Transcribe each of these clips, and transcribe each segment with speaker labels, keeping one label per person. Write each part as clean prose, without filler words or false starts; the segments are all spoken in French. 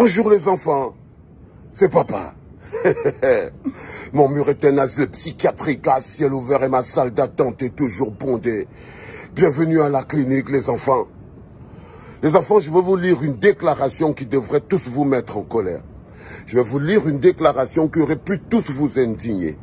Speaker 1: Bonjour les enfants, c'est papa. Mon mur est un asile psychiatrique à ciel ouvert et ma salle d'attente est toujours bondée. Bienvenue à la clinique les enfants. Les enfants, je vais vous lire une déclaration qui devrait tous vous mettre en colère. Je vais vous lire une déclaration qui aurait pu tous vous indigner.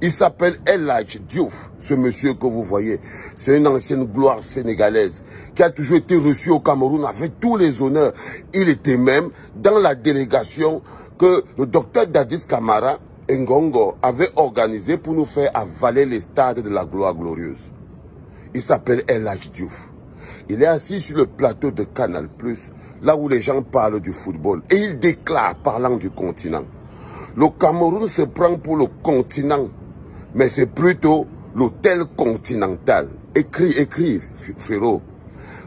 Speaker 1: Il s'appelle El Hadj Diouf, ce monsieur que vous voyez. C'est une ancienne gloire sénégalaise qui a toujours été reçu au Cameroun avec tous les honneurs. Il était même dans la délégation que le docteur Dadis Camara Ngongo avait organisée pour nous faire avaler les stades de la gloire glorieuse. Il s'appelle El Hadj Diouf. Il est assis sur le plateau de Canal+, là où les gens parlent du football. Et il déclare, parlant du continent, le Cameroun se prend pour le continent, mais c'est plutôt l'hôtel continental. Écris, frérot.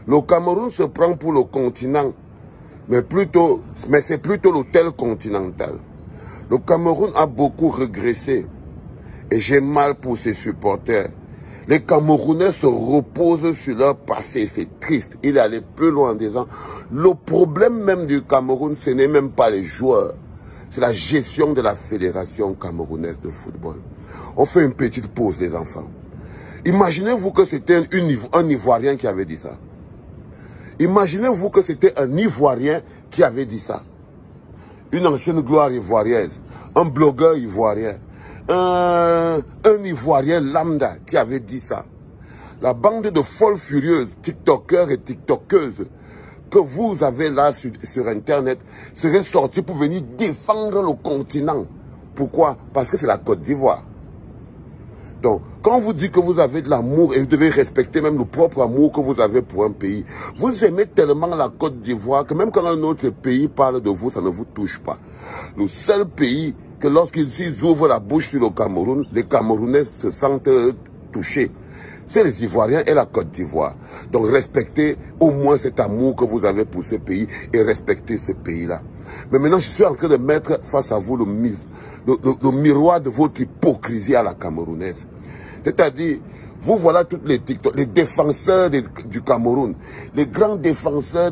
Speaker 1: Le Cameroun se prend pour le continent, mais c'est plutôt l'hôtel continental. Le Cameroun a beaucoup régressé et j'ai mal pour ses supporters. Les Camerounais se reposent sur leur passé, c'est triste. Il est allé plus loin en disant, le problème même du Cameroun, ce n'est même pas les joueurs. C'est la gestion de la fédération camerounaise de football. On fait une petite pause, les enfants. Imaginez-vous que c'était un Ivoirien qui avait dit ça. Imaginez-vous que c'était un Ivoirien qui avait dit ça. Une ancienne gloire ivoirienne, un blogueur ivoirien, un Ivoirien lambda qui avait dit ça. La bande de folles furieuses, TikTokers et TikTokeuses que vous avez là sur Internet serait sorti pour venir défendre le continent. Pourquoi? Parce que c'est la Côte d'Ivoire. Donc, quand vous dites que vous avez de l'amour et vous devez respecter même le propre amour que vous avez pour un pays, vous aimez tellement la Côte d'Ivoire que même quand un autre pays parle de vous, ça ne vous touche pas. Le seul pays que lorsqu'ils ouvrent la bouche sur le Cameroun, les Camerounais se sentent touchés. C'est les Ivoiriens et la Côte d'Ivoire. Donc respectez au moins cet amour que vous avez pour ce pays et respectez ce pays-là. Mais maintenant, je suis en train de mettre face à vous le miroir de votre hypocrisie à la camerounaise. C'est-à-dire, vous voilà tous les défenseurs du Cameroun, les grands défenseurs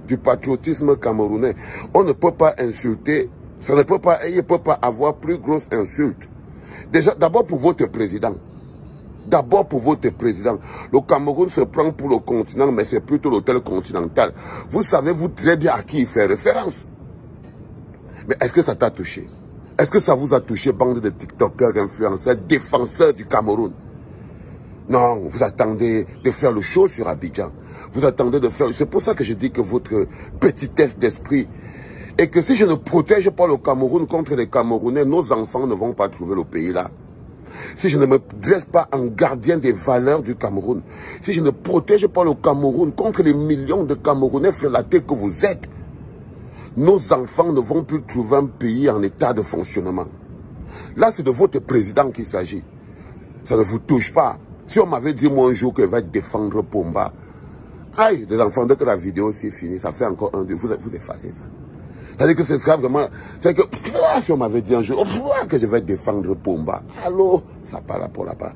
Speaker 1: du patriotisme camerounais. On ne peut pas insulter, il ne peut pas avoir plus grosse insulte. Déjà, d'abord pour votre président. D'abord pour votre président. Le Cameroun se prend pour le continent, mais c'est plutôt l'hôtel continental. Vous savez-vous très bien à qui il fait référence. Mais est-ce que ça t'a touché? Est-ce que ça vous a touché, bande de TikTokers, influenceurs, défenseurs du Cameroun? Non, vous attendez de faire le show sur Abidjan. Vous attendez de faire... C'est pour ça que je dis que votre petitesse d'esprit... Et que si je ne protège pas le Cameroun contre les Camerounais, nos enfants ne vont pas trouver le pays là. Si je ne me dresse pas en gardien des valeurs du Cameroun, si je ne protège pas le Cameroun contre les millions de Camerounais frelatés que vous êtes, nos enfants ne vont plus trouver un pays en état de fonctionnement. Là, c'est de votre président qu'il s'agit. Ça ne vous touche pas. Si on m'avait dit moi un jour qu'il va défendre Pomba, aïe, les enfants, dès que la vidéo c'est fini, ça fait encore un, vous effacez ça. C'est-à-dire que c'est vraiment... C'est que si on m'avait dit un jour que je vais défendre Pomba, allô, ça part là pour là-bas.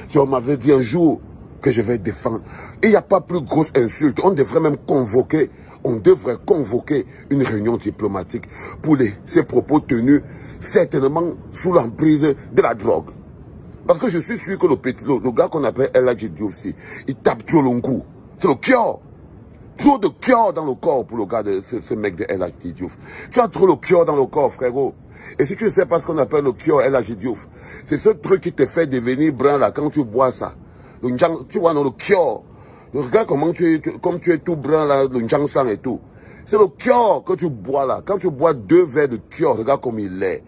Speaker 1: Si on m'avait dit un jour que je vais défendre... Il n'y a pas plus grosse insulte. On devrait même convoquer... On devrait convoquer une réunion diplomatique pour ces propos tenus certainement sous l'emprise de la drogue. Parce que je suis sûr que le gars qu'on appelle El Hadj Diouf, il tape trop long coup. C'est le cœur. Trop de cœur dans le corps pour le gars de ce mec de El Hadj Diouf. Tu as trop le cœur dans le corps, frérot. Et si tu ne sais pas ce qu'on appelle le cœur El Hadj Diouf, c'est ce truc qui te fait devenir brun là quand tu bois ça. Tu vois dans le cœur. Regarde comment tu es tout brun là, le njang-sang et tout. C'est le cœur que tu bois là. Quand tu bois 2 verres de cœur, regarde comme il est.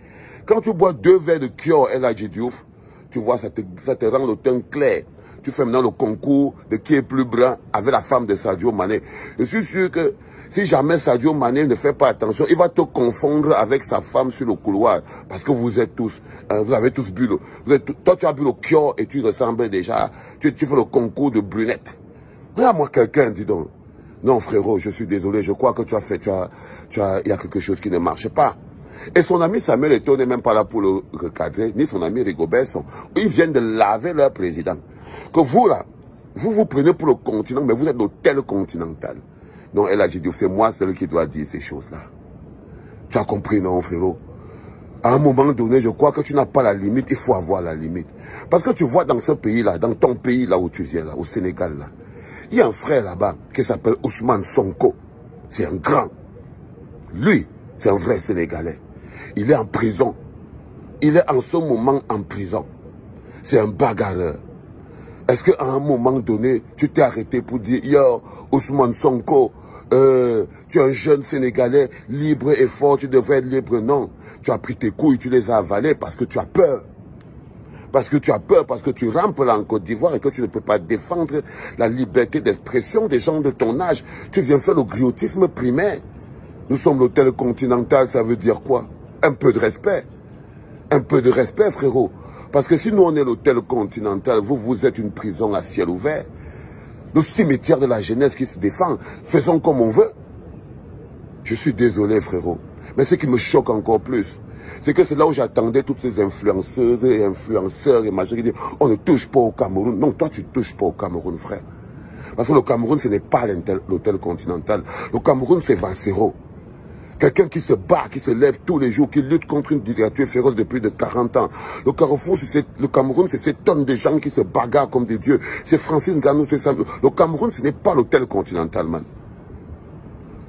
Speaker 1: Quand tu bois 2 verres de cœur El Hadj Diouf, tu vois, ça te rend le teint clair. Tu fais maintenant le concours de qui est plus brun avec la femme de Sadio Mané. Je suis sûr que si jamais Sadio Mané ne fait pas attention, il va te confondre avec sa femme sur le couloir. Parce que vous êtes tous, vous avez tous bu toi tu as bu le cœur et tu ressembles déjà, tu fais le concours de brunette. Regarde-moi quelqu'un, dis donc. Non frérot, je suis désolé, je crois que il y a quelque chose qui ne marche pas. Et son ami Samuel Eto'o n'est même pas là pour le recadrer, ni son ami Rigobert. Ils viennent de laver leur président. Que vous là, vous prenez pour le continent, mais vous êtes l'hôtel continental. Non, El Hadj Diouf, c'est moi celui qui doit dire ces choses-là. Tu as compris, non, frérot? À un moment donné, je crois que tu n'as pas la limite, il faut avoir la limite. Parce que tu vois dans ce pays-là, dans ton pays là où tu viens, là, au Sénégal, là, il y a un frère là-bas qui s'appelle Ousmane Sonko. C'est un grand. Lui, c'est un vrai Sénégalais. Il est en prison. Il est en ce moment en prison. C'est un bagarreur. Est-ce qu'à un moment donné, tu t'es arrêté pour dire, yo, Ousmane Sonko, tu es un jeune Sénégalais, libre et fort, tu devrais être libre? Non. Tu as pris tes couilles, tu les as avalées parce que tu as peur. Parce que tu as peur, parce que tu rampes là en Côte d'Ivoire et que tu ne peux pas défendre la liberté d'expression des gens de ton âge. Tu viens faire le griotisme primaire. Nous sommes l'hôtel continental, ça veut dire quoi? Un peu de respect. Un peu de respect, frérot. Parce que si nous on est l'hôtel continental, vous êtes une prison à ciel ouvert. Le cimetière de la jeunesse qui se défend. Faisons comme on veut. Je suis désolé, frérot. Mais ce qui me choque encore plus, c'est que c'est là où j'attendais toutes ces influenceuses et influenceurs et machin qui disent on ne touche pas au Cameroun. Non, toi tu ne touches pas au Cameroun, frère. Parce que le Cameroun, ce n'est pas l'hôtel continental. Le Cameroun, c'est Vancero. Quelqu'un qui se bat, qui se lève tous les jours, qui lutte contre une dictature féroce depuis de 40 ans. Le Cameroun, c'est ces tonnes de gens qui se bagarrent comme des dieux. C'est Francis Ngannou, c'est ça. Le Cameroun, ce n'est pas l'hôtel continental, man.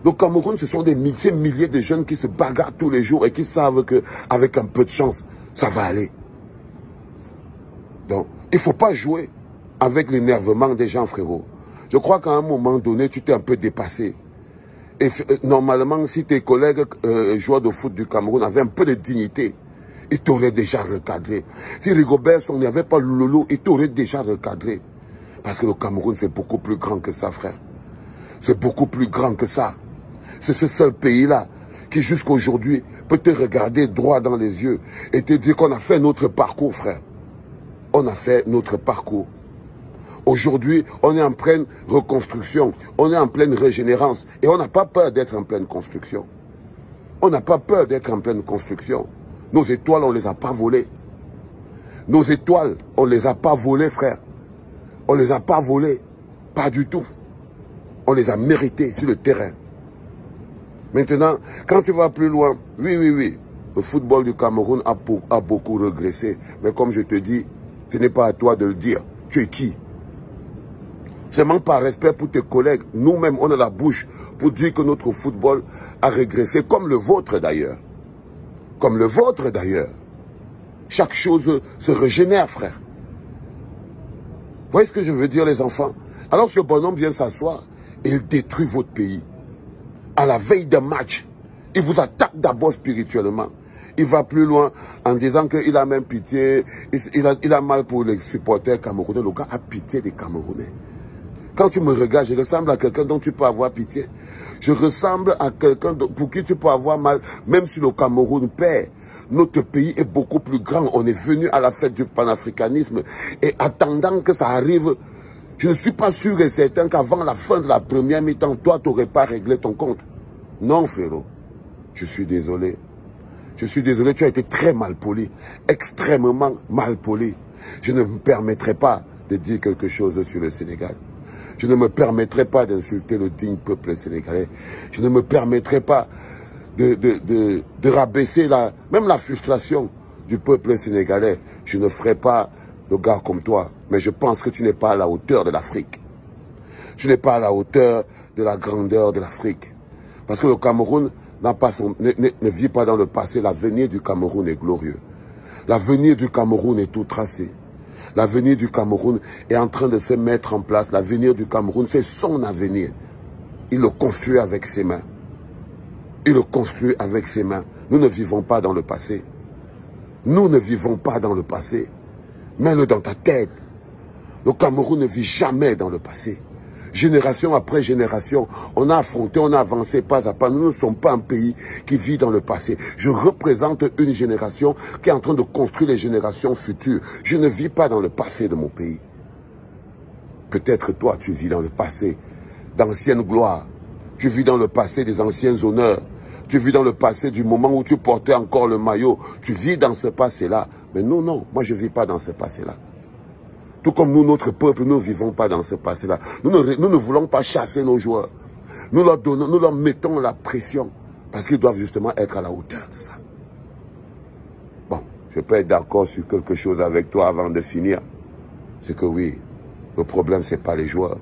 Speaker 1: Le Cameroun, ce sont des milliers de jeunes qui se bagarrent tous les jours et qui savent qu'avec un peu de chance, ça va aller. Donc, il ne faut pas jouer avec l'énervement des gens, frérot. Je crois qu'à un moment donné, tu t'es un peu dépassé. Et normalement, si tes collègues joueurs de foot du Cameroun avaient un peu de dignité, ils t'auraient déjà recadré. Si Rigobert Song n'avait pas Lolo, ils t'auraient déjà recadré. Parce que le Cameroun, c'est beaucoup plus grand que ça, frère. C'est beaucoup plus grand que ça. C'est ce seul pays-là qui, jusqu'à aujourd'hui, peut te regarder droit dans les yeux et te dire qu'on a fait notre parcours, frère. On a fait notre parcours. Aujourd'hui, on est en pleine reconstruction, on est en pleine régénérance et on n'a pas peur d'être en pleine construction. On n'a pas peur d'être en pleine construction. Nos étoiles, on ne les a pas volées. Nos étoiles, on ne les a pas volées, frère. On ne les a pas volées. Pas du tout. On les a méritées sur le terrain. Maintenant, quand tu vas plus loin, oui, le football du Cameroun a beaucoup régressé. Mais comme je te dis, ce n'est pas à toi de le dire. Tu es qui? Seulement par respect pour tes collègues, nous-mêmes, on a la bouche pour dire que notre football a régressé, comme le vôtre d'ailleurs. Comme le vôtre d'ailleurs. Chaque chose se régénère, frère. Vous voyez ce que je veux dire, les enfants? Alors ce bonhomme vient s'asseoir et il détruit votre pays. À la veille d'un match, il vous attaque d'abord spirituellement. Il va plus loin en disant qu'il a même pitié, il a mal pour les supporters camerounais. Le gars a pitié des Camerounais. Quand tu me regardes, je ressemble à quelqu'un dont tu peux avoir pitié. Je ressemble à quelqu'un pour qui tu peux avoir mal, même si le Cameroun perd. Notre pays est beaucoup plus grand. On est venu à la fête du panafricanisme. Et attendant que ça arrive, je ne suis pas sûr et certain qu'avant la fin de la première mi-temps, toi, tu n'aurais pas réglé ton compte. Non, frérot. Je suis désolé. Je suis désolé, tu as été très mal poli. Extrêmement mal poli. Je ne me permettrai pas de dire quelque chose sur le Sénégal. Je ne me permettrai pas d'insulter le digne peuple sénégalais. Je ne me permettrai pas de rabaisser même la frustration du peuple sénégalais. Je ne ferai pas le gars comme toi. Mais je pense que tu n'es pas à la hauteur de l'Afrique. Tu n'es pas à la hauteur de la grandeur de l'Afrique. Parce que le Cameroun ne vit pas dans le passé. L'avenir du Cameroun est glorieux. L'avenir du Cameroun est tout tracé. L'avenir du Cameroun est en train de se mettre en place. L'avenir du Cameroun, c'est son avenir. Il le construit avec ses mains. Il le construit avec ses mains. Nous ne vivons pas dans le passé. Nous ne vivons pas dans le passé. Mets-le dans ta tête. Le Cameroun ne vit jamais dans le passé. Génération après génération, on a affronté, on a avancé pas à pas. Nous ne sommes pas un pays qui vit dans le passé. Je représente une génération qui est en train de construire les générations futures. Je ne vis pas dans le passé de mon pays. Peut-être toi, tu vis dans le passé d'anciennes gloires. Tu vis dans le passé des anciens honneurs. Tu vis dans le passé du moment où tu portais encore le maillot. Tu vis dans ce passé-là. Mais nous, non. Moi, je ne vis pas dans ce passé-là. Tout comme nous, notre peuple, nous ne vivons pas dans ce passé-là. Nous ne voulons pas chasser nos joueurs. Nous leur mettons la pression Parce qu'ils doivent justement être à la hauteur de ça. Bon, je peux être d'accord sur quelque chose avec toi avant de finir. C'est que oui, le problème, c'est pas les joueurs.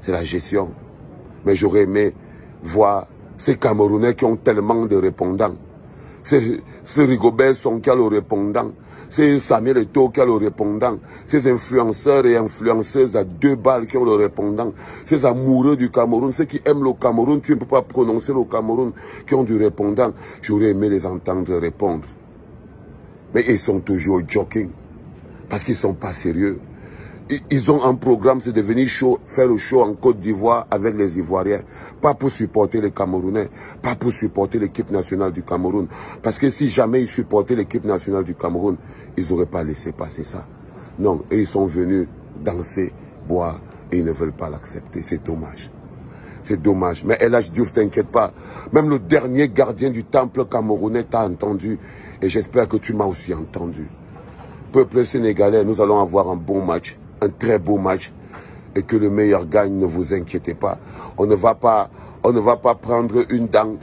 Speaker 1: C'est la gestion. Mais j'aurais aimé voir ces Camerounais qui ont tellement de répondants. C'est Rigobert Sonka le répondant. C'est Samuel Eto'o qui a le répondant. Ces influenceurs et influenceuses à 2 balles qui ont le répondant. Ces amoureux du Cameroun, ceux qui aiment le Cameroun, tu ne peux pas prononcer le Cameroun, qui ont du répondant. J'aurais aimé les entendre répondre. Mais ils sont toujours joking. Parce qu'ils ne sont pas sérieux. Ils ont un programme, c'est de venir faire le show en Côte d'Ivoire avec les Ivoiriens. Pas pour supporter les Camerounais, pas pour supporter l'équipe nationale du Cameroun. Parce que si jamais ils supportaient l'équipe nationale du Cameroun, ils n'auraient pas laissé passer ça. Non, et ils sont venus danser, boire, et ils ne veulent pas l'accepter. C'est dommage. C'est dommage. Mais El Hadji Diouf, t'inquiète pas. Même le dernier gardien du temple camerounais t'a entendu. Et j'espère que tu m'as aussi entendu. Peuple sénégalais, nous allons avoir un bon match. Un très beau match et que le meilleur gagne, ne vous inquiétez pas. On ne va pas prendre une dent,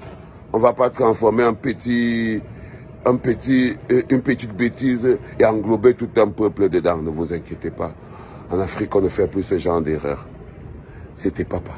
Speaker 1: on ne va pas transformer une petite bêtise et englober tout un peuple dedans, ne vous inquiétez pas. En Afrique, on ne fait plus ce genre d'erreur. C'était papa.